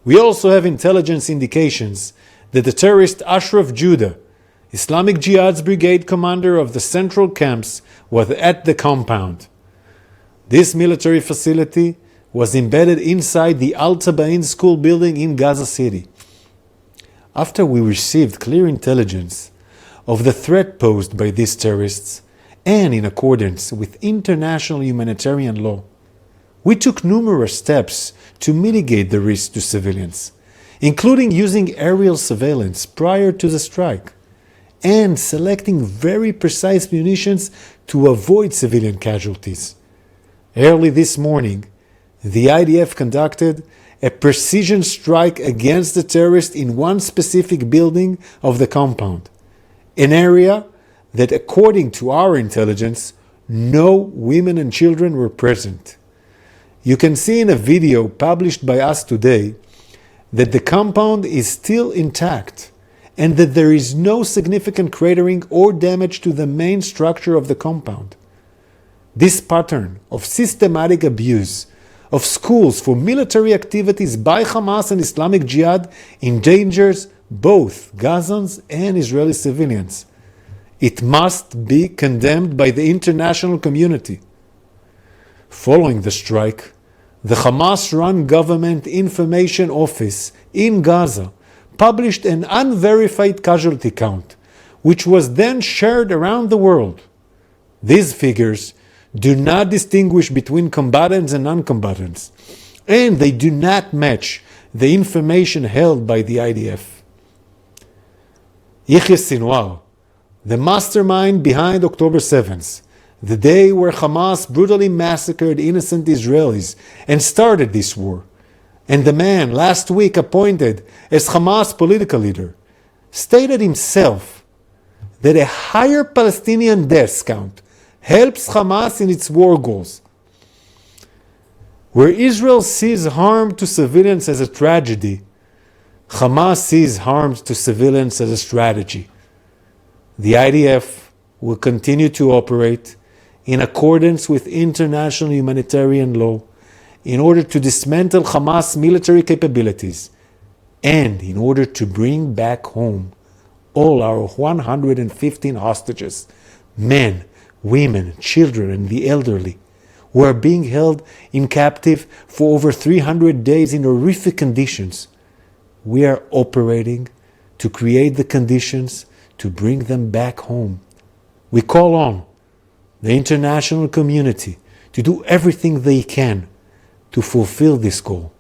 We also have intelligence indications that the terrorist Ashraf Juda, Islamic Jihad's brigade commander of the central camps, was at the compound. This military facility was embedded inside the al-Tabin school building in Gaza City. After we received clear intelligence of the threat posed by these terrorists, and in accordance with international humanitarian law, we took numerous steps to mitigate the risk to civilians, including using aerial surveillance prior to the strike, and selecting very precise munitions to avoid civilian casualties. Early this morning, the IDF conducted a precision strike against the terrorists in one specific building of the compound, an area that, according to our intelligence, no women and children were present. You can see in a video published by us today that the compound is still intact and that there is no significant cratering or damage to the main structure of the compound. This pattern of systematic abuse of schools for military activities by Hamas and Islamic Jihad endangers both Gazans and Israeli civilians. It must be condemned by the international community. Following the strike, the Hamas-run Government Information Office in Gaza published an unverified casualty count, which was then shared around the world. These figures do not distinguish between combatants and non-combatants, and they do not match the information held by the IDF. Yahya Sinwar, the mastermind behind October 7th, the day where Hamas brutally massacred innocent Israelis and started this war, and the man last week appointed as Hamas political leader, stated himself that a higher Palestinian death count helps Hamas in its war goals. Where Israel sees harm to civilians as a tragedy, Hamas sees harm to civilians as a strategy. The IDF will continue to operate in accordance with international humanitarian law in order to dismantle Hamas military capabilities and in order to bring back home all our 115 hostages, men, women, children, and the elderly, who are being held in captive for over 300 days in horrific conditions. We are operating to create the conditions to bring them back home. We call on the international community to do everything they can to fulfill this goal.